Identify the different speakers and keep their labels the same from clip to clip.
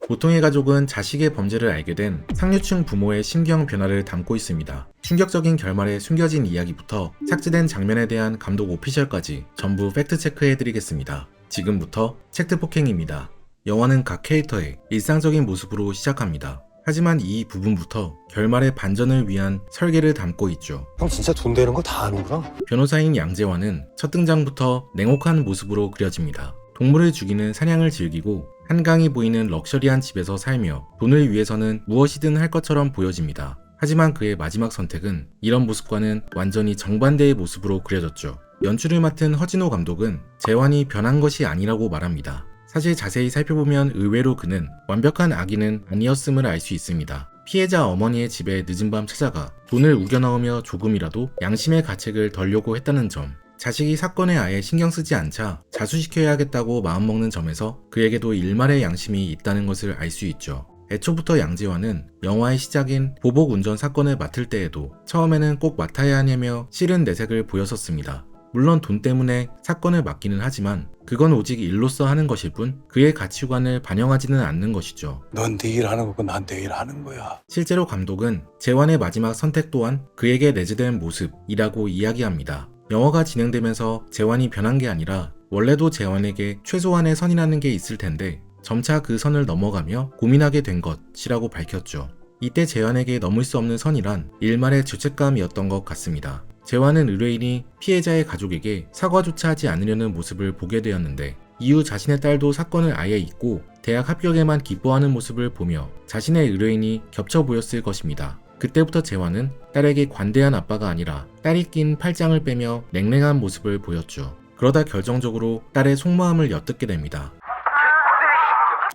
Speaker 1: 보통의 가족은 자식의 범죄를 알게 된 상류층 부모의 심경 변화를 담고 있습니다. 충격적인 결말에 숨겨진 이야기부터 삭제된 장면에 대한 감독 오피셜까지 전부 팩트체크해드리겠습니다. 지금부터 팩트폭행입니다. 영화는 각 캐릭터의 일상적인 모습으로 시작합니다. 하지만 이 부분부터 결말의 반전을 위한 설계를 담고 있죠.
Speaker 2: 형 진짜 돈 되는 거 다 아는구나.
Speaker 1: 변호사인 양재환은 첫 등장부터 냉혹한 모습으로 그려집니다. 동물을 죽이는 사냥을 즐기고 한강이 보이는 럭셔리한 집에서 살며 돈을 위해서는 무엇이든 할 것처럼 보여집니다. 하지만 그의 마지막 선택은 이런 모습과는 완전히 정반대의 모습으로 그려졌죠. 연출을 맡은 허진호 감독은 재환이 변한 것이 아니라고 말합니다. 사실 자세히 살펴보면 의외로 그는 완벽한 악인은 아니었음을 알 수 있습니다. 피해자 어머니의 집에 늦은 밤 찾아가 돈을 우겨넣으며 조금이라도 양심의 가책을 덜려고 했다는 점, 자식이 사건에 아예 신경 쓰지 않자 자수시켜야겠다고 마음먹는 점에서 그에게도 일말의 양심이 있다는 것을 알 수 있죠. 애초부터 양재환은 영화의 시작인 보복 운전 사건을 맡을 때에도 처음에는 꼭 맡아야 하냐며 싫은 내색을 보였었습니다. 물론 돈 때문에 사건을 맡기는 하지만 그건 오직 일로서 하는 것일 뿐 그의 가치관을 반영하지는 않는 것이죠.
Speaker 2: 넌 네 일 하는 거고 난 내 일 하는 거야.
Speaker 1: 실제로 감독은 재환의 마지막 선택 또한 그에게 내재된 모습이라고 이야기합니다. 영화가 진행되면서 재환이 변한 게 아니라 원래도 재환에게 최소한의 선이라는 게 있을 텐데 점차 그 선을 넘어가며 고민하게 된 것이라고 밝혔죠. 이때 재환에게 넘을 수 없는 선이란 일말의 죄책감이었던 것 같습니다. 재환은 의뢰인이 피해자의 가족에게 사과조차 하지 않으려는 모습을 보게 되었는데 이후 자신의 딸도 사건을 아예 잊고 대학 합격에만 기뻐하는 모습을 보며 자신의 의뢰인이 겹쳐 보였을 것입니다. 그때부터 재환은 딸에게 관대한 아빠가 아니라 딸이 낀 팔짱을 빼며 냉랭한 모습을 보였죠. 그러다 결정적으로 딸의 속마음을 엿듣게 됩니다.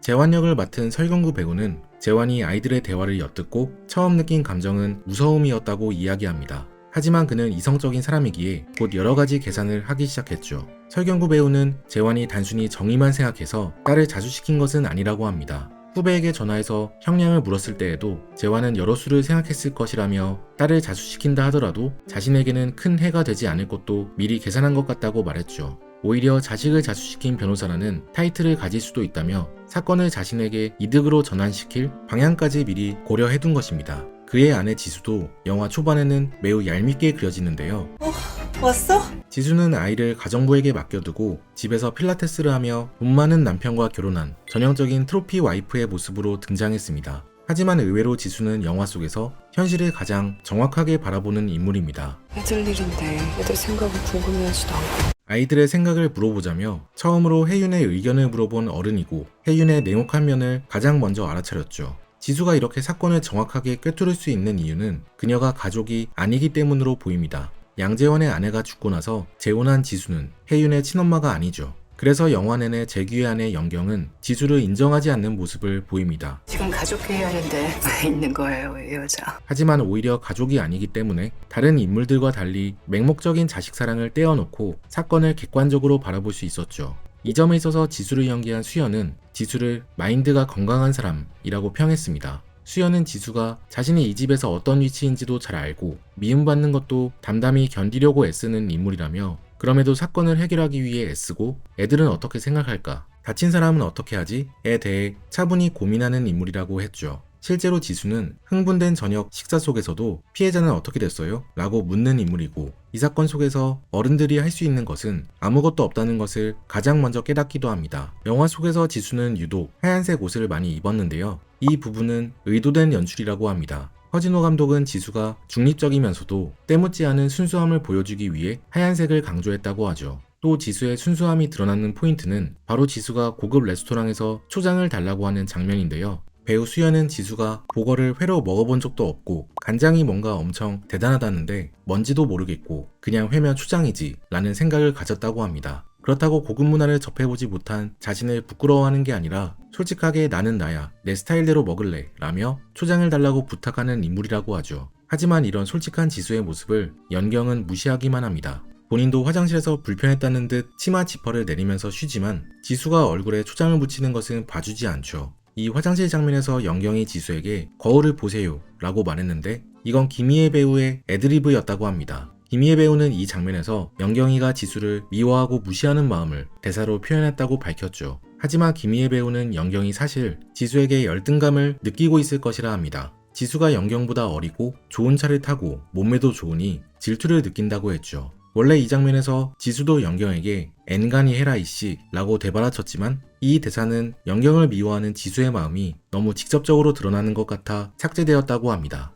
Speaker 1: 재환 역을 맡은 설경구 배우는 재환이 아이들의 대화를 엿듣고 처음 느낀 감정은 무서움이었다고 이야기합니다. 하지만 그는 이성적인 사람이기에 곧 여러가지 계산을 하기 시작했죠. 설경구 배우는 재환이 단순히 정의만 생각해서 딸을 자수시킨 것은 아니라고 합니다. 후배에게 전화해서 형량을 물었을 때에도 재환은 여러 수를 생각했을 것이라며 딸을 자수시킨다 하더라도 자신에게는 큰 해가 되지 않을 것도 미리 계산한 것 같다고 말했죠. 오히려 자식을 자수시킨 변호사라는 타이틀을 가질 수도 있다며 사건을 자신에게 이득으로 전환시킬 방향까지 미리 고려해둔 것입니다. 그의 아내 지수도 영화 초반에는 매우 얄밉게 그려지는데요.
Speaker 3: 왔어?
Speaker 1: 지수는 아이를 가정부에게 맡겨두고 집에서 필라테스를 하며 돈 많은 남편과 결혼한 전형적인 트로피 와이프의 모습으로 등장했습니다. 하지만 의외로 지수는 영화 속에서 현실을 가장 정확하게 바라보는 인물입니다.
Speaker 3: 애들 일인데 애들 생각은 궁금해하지도 않고.
Speaker 1: 아이들의 생각을 물어보자며 처음으로 혜윤의 의견을 물어본 어른이고 혜윤의 냉혹한 면을 가장 먼저 알아차렸죠. 지수가 이렇게 사건을 정확하게 꿰뚫을 수 있는 이유는 그녀가 가족이 아니기 때문으로 보입니다. 양재환의 아내가 죽고 나서 재혼한 지수는 혜윤의 친엄마가 아니죠. 그래서 영화 내내 재규의 아내 영경은 지수를 인정하지 않는 모습을 보입니다.
Speaker 3: 지금 가족회의 하는데 왜 있는 거예요, 이 여자?
Speaker 1: 하지만 오히려 가족이 아니기 때문에 다른 인물들과 달리 맹목적인 자식 사랑을 떼어놓고 사건을 객관적으로 바라볼 수 있었죠. 이 점에 있어서 지수를 연기한 수연은 지수를 마인드가 건강한 사람이라고 평했습니다. 수연은 지수가 자신이 이 집에서 어떤 위치인지도 잘 알고 미움받는 것도 담담히 견디려고 애쓰는 인물이라며 그럼에도 사건을 해결하기 위해 애쓰고 애들은 어떻게 생각할까? 다친 사람은 어떻게 하지? 에 대해 차분히 고민하는 인물이라고 했죠. 실제로 지수는 흥분된 저녁 식사 속에서도 피해자는 어떻게 됐어요? 라고 묻는 인물이고 이 사건 속에서 어른들이 할 수 있는 것은 아무것도 없다는 것을 가장 먼저 깨닫기도 합니다. 영화 속에서 지수는 유독 하얀색 옷을 많이 입었는데요. 이 부분은 의도된 연출이라고 합니다. 허진호 감독은 지수가 중립적이면서도 때묻지 않은 순수함을 보여주기 위해 하얀색을 강조했다고 하죠. 또 지수의 순수함이 드러나는 포인트는 바로 지수가 고급 레스토랑에서 초장을 달라고 하는 장면인데요. 배우 수연은 지수가 보거를 회로 먹어본 적도 없고 간장이 뭔가 엄청 대단하다는데 뭔지도 모르겠고 그냥 회면 초장이지 라는 생각을 가졌다고 합니다. 그렇다고 고급 문화를 접해보지 못한 자신을 부끄러워하는 게 아니라 솔직하게 나는 나야, 내 스타일대로 먹을래 라며 초장을 달라고 부탁하는 인물이라고 하죠. 하지만 이런 솔직한 지수의 모습을 연경은 무시하기만 합니다. 본인도 화장실에서 불편했다는 듯 치마 지퍼를 내리면서 쉬지만 지수가 얼굴에 초장을 묻히는 것은 봐주지 않죠. 이 화장실 장면에서 연경이 지수에게 거울을 보세요 라고 말했는데 이건 김희애 배우의 애드리브였다고 합니다. 김희애 배우는 이 장면에서 연경이가 지수를 미워하고 무시하는 마음을 대사로 표현했다고 밝혔죠. 하지만 김희애 배우는 연경이 사실 지수에게 열등감을 느끼고 있을 것이라 합니다. 지수가 연경보다 어리고 좋은 차를 타고 몸매도 좋으니 질투를 느낀다고 했죠. 원래 이 장면에서 지수도 연경에게 엔간히 해라 이씨 라고 대바라쳤지만 이 대사는 연경을 미워하는 지수의 마음이 너무 직접적으로 드러나는 것 같아 삭제되었다고 합니다.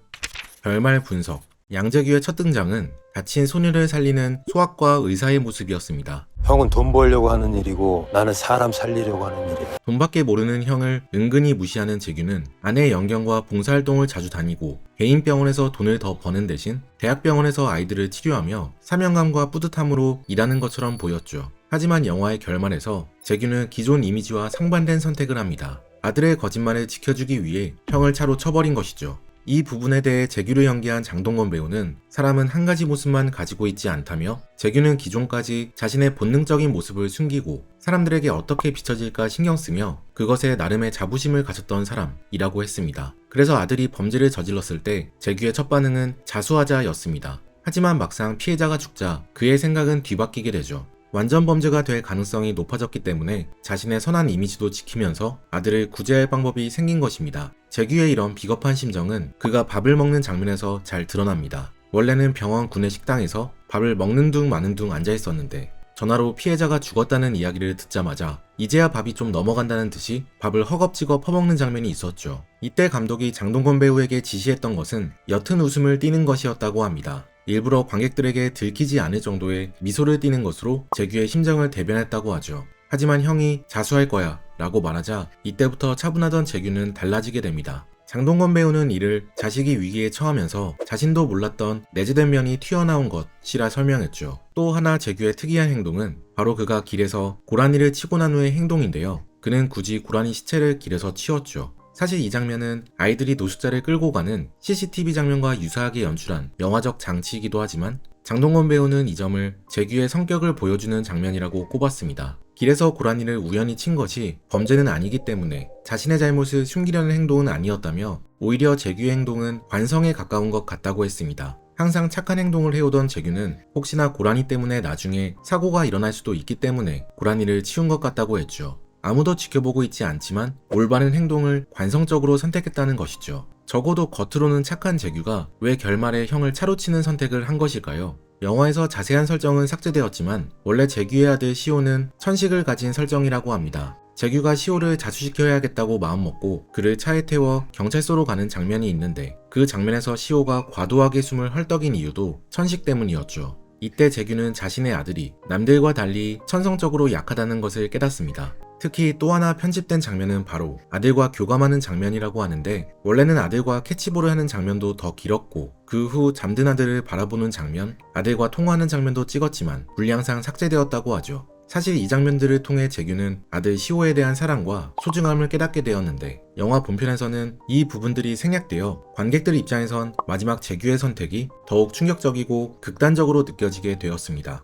Speaker 1: 별말 분석. 양재규의 첫 등장은 다친 소녀를 살리는 소아과 의사의 모습이었습니다.
Speaker 2: 형은 돈 벌려고 하는 일이고 나는 사람 살리려고 하는 일이야.
Speaker 1: 돈밖에 모르는 형을 은근히 무시하는 재규는 아내 연경과 봉사활동을 자주 다니고 개인 병원에서 돈을 더 버는 대신 대학병원에서 아이들을 치료하며 사명감과 뿌듯함으로 일하는 것처럼 보였죠. 하지만 영화의 결말에서 재규는 기존 이미지와 상반된 선택을 합니다. 아들의 거짓말을 지켜주기 위해 형을 차로 쳐버린 것이죠. 이 부분에 대해 재규를 연기한 장동건 배우는 사람은 한 가지 모습만 가지고 있지 않다며 재규는 기존까지 자신의 본능적인 모습을 숨기고 사람들에게 어떻게 비춰질까 신경 쓰며 그것에 나름의 자부심을 가졌던 사람이라고 했습니다. 그래서 아들이 범죄를 저질렀을 때 재규의 첫 반응은 자수하자였습니다. 하지만 막상 피해자가 죽자 그의 생각은 뒤바뀌게 되죠. 완전 범죄가 될 가능성이 높아졌기 때문에 자신의 선한 이미지도 지키면서 아들을 구제할 방법이 생긴 것입니다. 재규의 이런 비겁한 심정은 그가 밥을 먹는 장면에서 잘 드러납니다. 원래는 병원 구내 식당에서 밥을 먹는 둥 마는 둥 앉아 있었는데 전화로 피해자가 죽었다는 이야기를 듣자마자 이제야 밥이 좀 넘어간다는 듯이 밥을 허겁지겁 퍼먹는 장면이 있었죠. 이때 감독이 장동건 배우에게 지시했던 것은 옅은 웃음을 띠는 것이었다고 합니다. 일부러 관객들에게 들키지 않을 정도의 미소를 띠는 것으로 재규의 심정을 대변했다고 하죠. 하지만 형이 자수할 거야 라고 말하자 이때부터 차분하던 재규는 달라지게 됩니다. 장동건 배우는 이를 자식이 위기에 처하면서 자신도 몰랐던 내재된 면이 튀어나온 것이라 설명했죠. 또 하나 재규의 특이한 행동은 바로 그가 길에서 고라니를 치고 난 후의 행동인데요. 그는 굳이 고라니 시체를 길에서 치웠죠. 사실 이 장면은 아이들이 노숙자를 끌고 가는 CCTV 장면과 유사하게 연출한 영화적 장치이기도 하지만 장동건 배우는 이 점을 재규의 성격을 보여주는 장면이라고 꼽았습니다. 길에서 고라니를 우연히 친 것이 범죄는 아니기 때문에 자신의 잘못을 숨기려는 행동은 아니었다며 오히려 재규의 행동은 관성에 가까운 것 같다고 했습니다. 항상 착한 행동을 해오던 재규는 혹시나 고라니 때문에 나중에 사고가 일어날 수도 있기 때문에 고라니를 치운 것 같다고 했죠. 아무도 지켜보고 있지 않지만 올바른 행동을 관성적으로 선택했다는 것이죠. 적어도 겉으로는 착한 재규가 왜 결말에 형을 차로 치는 선택을 한 것일까요? 영화에서 자세한 설정은 삭제되었지만 원래 재규의 아들 시호는 천식을 가진 설정이라고 합니다. 재규가 시호를 자수시켜야겠다고 마음먹고 그를 차에 태워 경찰서로 가는 장면이 있는데 그 장면에서 시호가 과도하게 숨을 헐떡인 이유도 천식 때문이었죠. 이때 재규는 자신의 아들이 남들과 달리 천성적으로 약하다는 것을 깨닫습니다. 특히 또 하나 편집된 장면은 바로 아들과 교감하는 장면이라고 하는데 원래는 아들과 캐치볼을 하는 장면도 더 길었고 그 후 잠든 아들을 바라보는 장면, 아들과 통화하는 장면도 찍었지만 분량상 삭제되었다고 하죠. 사실 이 장면들을 통해 재규는 아들 시호에 대한 사랑과 소중함을 깨닫게 되었는데 영화 본편에서는 이 부분들이 생략되어 관객들 입장에선 마지막 재규의 선택이 더욱 충격적이고 극단적으로 느껴지게 되었습니다.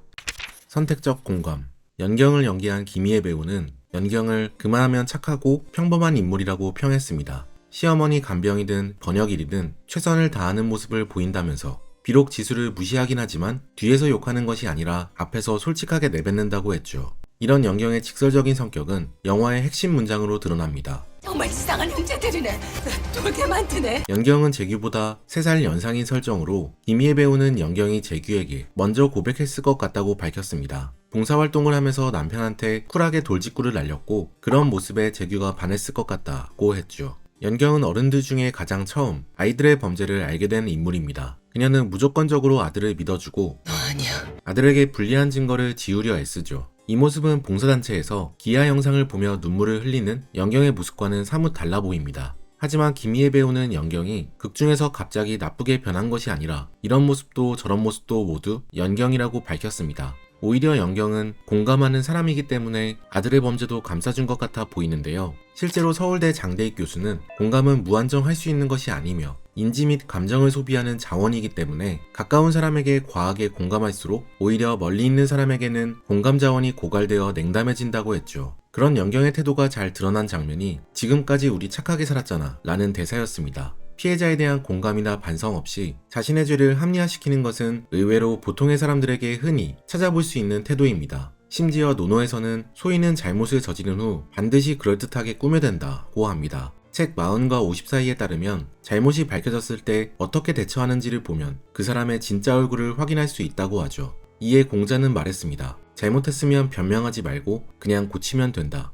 Speaker 1: 선택적 공감. 연경을 연기한 김희애 배우는 연경을 그만하면 착하고 평범한 인물이라고 평했습니다. 시어머니 간병이든 번역일이든 최선을 다하는 모습을 보인다면서 비록 지수를 무시하긴 하지만 뒤에서 욕하는 것이 아니라 앞에서 솔직하게 내뱉는다고 했죠. 이런 연경의 직설적인 성격은 영화의 핵심 문장으로 드러납니다.
Speaker 4: 정말 이상한 형제들이네. 돌게 만드네.
Speaker 1: 연경은 재규보다 3살 연상인 설정으로 김희애 배우는 연경이 재규에게 먼저 고백했을 것 같다고 밝혔습니다. 봉사활동을 하면서 남편한테 쿨하게 돌직구를 날렸고 그런 모습에 재규가 반했을 것 같다고 했죠. 연경은 어른들 중에 가장 처음 아이들의 범죄를 알게 된 인물입니다. 그녀는 무조건적으로 아들을 믿어주고
Speaker 4: 너 아니야.
Speaker 1: 아들에게 불리한 증거를 지우려 애쓰죠. 이 모습은 봉사단체에서 기아 영상을 보며 눈물을 흘리는 연경의 모습과는 사뭇 달라 보입니다. 하지만 김희애 배우는 연경이 극중에서 갑자기 나쁘게 변한 것이 아니라 이런 모습도 저런 모습도 모두 연경이라고 밝혔습니다. 오히려 연경은 공감하는 사람이기 때문에 아들의 범죄도 감싸준 것 같아 보이는데요. 실제로 서울대 장대익 교수는 공감은 무한정 할 수 있는 것이 아니며 인지 및 감정을 소비하는 자원이기 때문에 가까운 사람에게 과하게 공감할수록 오히려 멀리 있는 사람에게는 공감 자원이 고갈되어 냉담해진다고 했죠. 그런 연경의 태도가 잘 드러난 장면이 지금까지 우리 착하게 살았잖아 라는 대사였습니다. 피해자에 대한 공감이나 반성 없이 자신의 죄를 합리화시키는 것은 의외로 보통의 사람들에게 흔히 찾아볼 수 있는 태도입니다. 심지어 논어에서는 소인은 잘못을 저지른 후 반드시 그럴듯하게 꾸며댄다고 합니다. 책 40과 50 사이에 따르면 잘못이 밝혀졌을 때 어떻게 대처하는지를 보면 그 사람의 진짜 얼굴을 확인할 수 있다고 하죠. 이에 공자는 말했습니다. 잘못했으면 변명하지 말고 그냥 고치면 된다.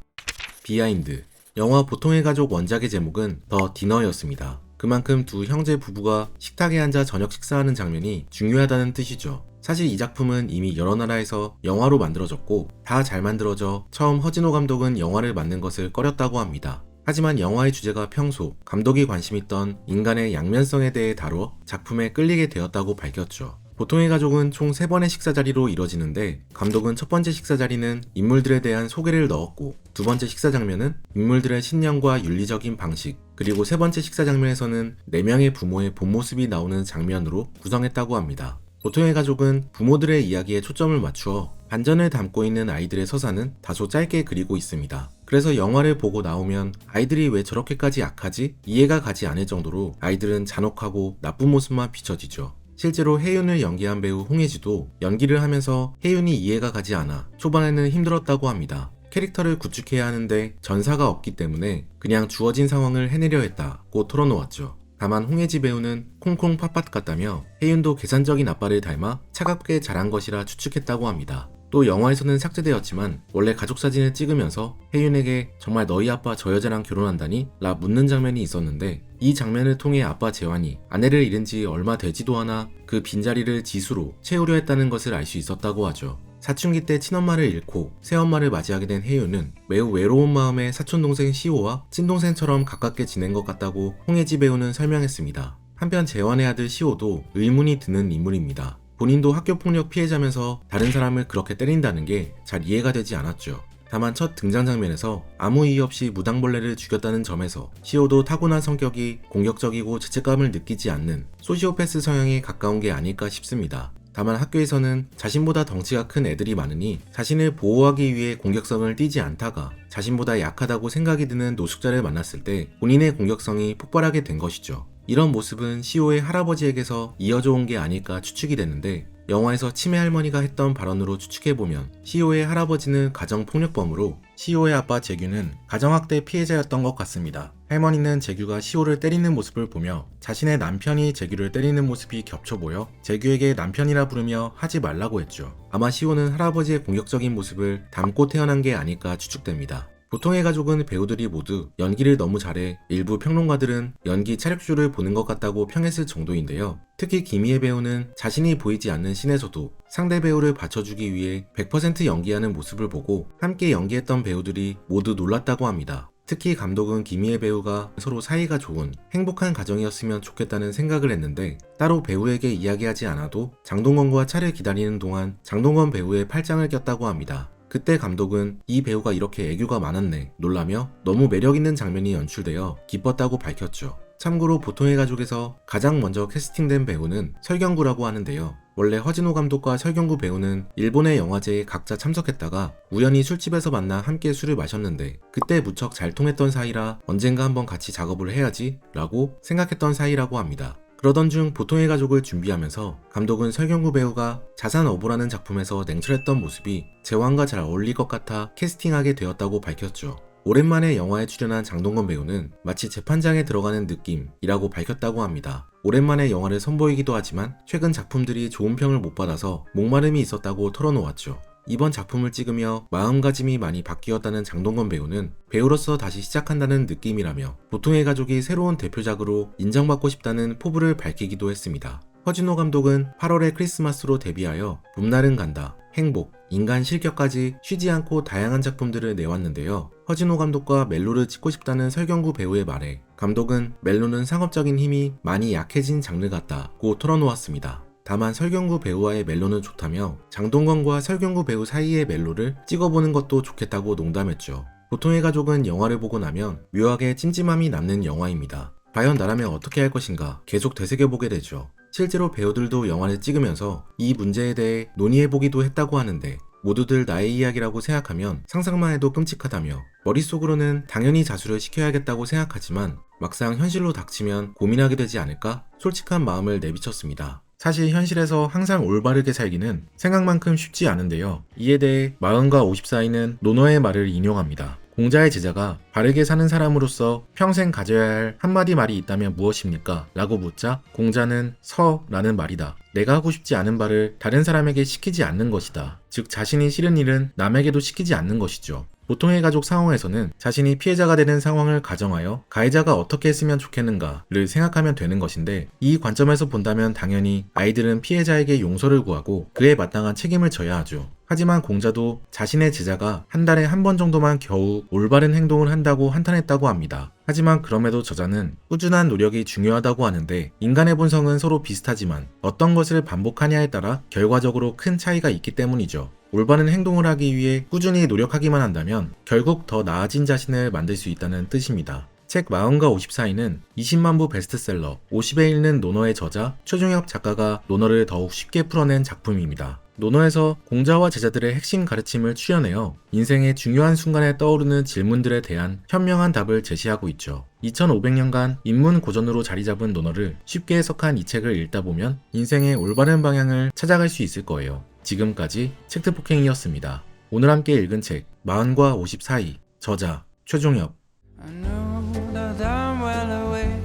Speaker 1: 비하인드. 영화 보통의 가족 원작의 제목은 더 디너였습니다. 그만큼 두 형제 부부가 식탁에 앉아 저녁 식사하는 장면이 중요하다는 뜻이죠. 사실 이 작품은 이미 여러 나라에서 영화로 만들어졌고 다 잘 만들어져 처음 허진호 감독은 영화를 만든 것을 꺼렸다고 합니다. 하지만 영화의 주제가 평소 감독이 관심 있던 인간의 양면성에 대해 다뤄 작품에 끌리게 되었다고 밝혔죠. 보통의 가족은 총 3번의 식사 자리로 이뤄지는데 감독은 첫 번째 식사 자리는 인물들에 대한 소개를 넣었고 두 번째 식사 장면은 인물들의 신념과 윤리적인 방식, 그리고 세 번째 식사 장면에서는 4명의 부모의 본 모습이 나오는 장면으로 구성했다고 합니다. 보통의 가족은 부모들의 이야기에 초점을 맞추어 반전을 담고 있는 아이들의 서사는 다소 짧게 그리고 있습니다. 그래서 영화를 보고 나오면 아이들이 왜 저렇게까지 약하지? 이해가 가지 않을 정도로 아이들은 잔혹하고 나쁜 모습만 비춰지죠. 실제로 혜윤을 연기한 배우 홍혜지도 연기를 하면서 혜윤이 이해가 가지 않아 초반에는 힘들었다고 합니다. 캐릭터를 구축해야 하는데 전사가 없기 때문에 그냥 주어진 상황을 해내려 했다고 털어놓았죠. 다만 홍혜지 배우는 콩콩 팥팥 같다며 혜윤도 계산적인 아빠를 닮아 차갑게 자란 것이라 추측했다고 합니다. 또 영화에서는 삭제되었지만 원래 가족 사진을 찍으면서 혜윤에게 정말 너희 아빠 저 여자랑 결혼한다니? 라 묻는 장면이 있었는데 이 장면을 통해 아빠 재환이 아내를 잃은 지 얼마 되지도 않아 그 빈자리를 지수로 채우려 했다는 것을 알 수 있었다고 하죠. 사춘기 때 친엄마를 잃고 새엄마를 맞이하게 된 혜윤은 매우 외로운 마음에 사촌동생 시호와 친동생처럼 가깝게 지낸 것 같다고 홍혜지 배우는 설명했습니다. 한편 재환의 아들 시호도 의문이 드는 인물입니다. 본인도 학교폭력 피해자면서 다른 사람을 그렇게 때린다는 게 잘 이해가 되지 않았죠. 다만 첫 등장 장면에서 아무 이유 없이 무당벌레를 죽였다는 점에서 시호도 타고난 성격이 공격적이고 죄책감을 느끼지 않는 소시오패스 성향에 가까운 게 아닐까 싶습니다. 다만 학교에서는 자신보다 덩치가 큰 애들이 많으니 자신을 보호하기 위해 공격성을 띠지 않다가 자신보다 약하다고 생각이 드는 노숙자를 만났을 때 본인의 공격성이 폭발하게 된 것이죠. 이런 모습은 시호의 할아버지에게서 이어져 온 게 아닐까 추측이 되는데 영화에서 치매 할머니가 했던 발언으로 추측해보면 시호의 할아버지는 가정폭력범으로 시호의 아빠 재규는 가정학대 피해자였던 것 같습니다. 할머니는 재규가 시호를 때리는 모습을 보며 자신의 남편이 재규를 때리는 모습이 겹쳐 보여 재규에게 남편이라 부르며 하지 말라고 했죠. 아마 시호는 할아버지의 공격적인 모습을 담고 태어난 게 아닐까 추측됩니다. 보통의 가족은 배우들이 모두 연기를 너무 잘해 일부 평론가들은 연기 차력쇼를 보는 것 같다고 평했을 정도인데요. 특히 김희애 배우는 자신이 보이지 않는 씬에서도 상대 배우를 받쳐주기 위해 100% 연기하는 모습을 보고 함께 연기했던 배우들이 모두 놀랐다고 합니다. 특히 감독은 김희애 배우가 서로 사이가 좋은 행복한 가정이었으면 좋겠다는 생각을 했는데 따로 배우에게 이야기하지 않아도 장동건과 차를 기다리는 동안 장동건 배우의 팔짱을 꼈다고 합니다. 그때 감독은 이 배우가 이렇게 애교가 많았네 놀라며 너무 매력있는 장면이 연출되어 기뻤다고 밝혔죠. 참고로 보통의 가족에서 가장 먼저 캐스팅된 배우는 설경구라고 하는데요. 원래 허진호 감독과 설경구 배우는 일본의 영화제에 각자 참석했다가 우연히 술집에서 만나 함께 술을 마셨는데 그때 무척 잘 통했던 사이라 언젠가 한번 같이 작업을 해야지 라고 생각했던 사이라고 합니다. 그러던 중 보통의 가족을 준비하면서 감독은 설경구 배우가 자산어보라는 작품에서 냉철했던 모습이 재환과 잘 어울릴 것 같아 캐스팅하게 되었다고 밝혔죠. 오랜만에 영화에 출연한 장동건 배우는 마치 재판장에 들어가는 느낌이라고 밝혔다고 합니다. 오랜만에 영화를 선보이기도 하지만 최근 작품들이 좋은 평을 못 받아서 목마름이 있었다고 털어놓았죠. 이번 작품을 찍으며 마음가짐이 많이 바뀌었다는 장동건 배우는 배우로서 다시 시작한다는 느낌이라며 보통의 가족이 새로운 대표작으로 인정받고 싶다는 포부를 밝히기도 했습니다. 허진호 감독은 8월에 크리스마스로 데뷔하여 봄날은 간다, 행복, 인간 실격까지 쉬지 않고 다양한 작품들을 내왔는데요. 허진호 감독과 멜로를 찍고 싶다는 설경구 배우의 말에 감독은 멜로는 상업적인 힘이 많이 약해진 장르 같다고 털어놓았습니다. 다만 설경구 배우와의 멜로는 좋다며 장동건과 설경구 배우 사이의 멜로를 찍어보는 것도 좋겠다고 농담했죠. 보통의 가족은 영화를 보고 나면 묘하게 찜찜함이 남는 영화입니다. 과연 나라면 어떻게 할 것인가 계속 되새겨보게 되죠. 실제로 배우들도 영화를 찍으면서 이 문제에 대해 논의해보기도 했다고 하는데 모두들 나의 이야기라고 생각하면 상상만 해도 끔찍하다며 머릿속으로는 당연히 자수를 시켜야겠다고 생각하지만 막상 현실로 닥치면 고민하게 되지 않을까? 솔직한 마음을 내비쳤습니다. 사실 현실에서 항상 올바르게 살기는 생각만큼 쉽지 않은데요. 이에 대해 마흔과 50 사이는 논어의 말을 인용합니다. 공자의 제자가 바르게 사는 사람으로서 평생 가져야 할 한마디 말이 있다면 무엇입니까? 라고 묻자 공자는 서라는 말이다. 내가 하고 싶지 않은 바를 다른 사람에게 시키지 않는 것이다. 즉 자신이 싫은 일은 남에게도 시키지 않는 것이죠. 보통의 가족 상황에서는 자신이 피해자가 되는 상황을 가정하여 가해자가 어떻게 했으면 좋겠는가를 생각하면 되는 것인데, 이 관점에서 본다면 당연히 아이들은 피해자에게 용서를 구하고 그에 마땅한 책임을 져야 하죠. 하지만 공자도 자신의 제자가 한 달에 한 번 정도만 겨우 올바른 행동을 한다고 한탄했다고 합니다. 하지만 그럼에도 저자는 꾸준한 노력이 중요하다고 하는데, 인간의 본성은 서로 비슷하지만 어떤 것을 반복하냐에 따라 결과적으로 큰 차이가 있기 때문이죠. 올바른 행동을 하기 위해 꾸준히 노력하기만 한다면 결국 더 나아진 자신을 만들 수 있다는 뜻입니다. 책 40과 50 사이는 20만 부 베스트셀러 50에 읽는 논어의 저자 최종혁 작가가 논어를 더욱 쉽게 풀어낸 작품입니다. 논어에서 공자와 제자들의 핵심 가르침을 추려내어 인생의 중요한 순간에 떠오르는 질문들에 대한 현명한 답을 제시하고 있죠. 2500년간 인문 고전으로 자리잡은 논어를 쉽게 해석한 이 책을 읽다 보면 인생의 올바른 방향을 찾아갈 수 있을 거예요. 지금까지 책트폭행이었습니다. 오늘 함께 읽은 책 40과 50 사이, 저자 최종혁.
Speaker 5: I know that I'm well away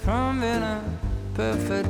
Speaker 5: from being a perfect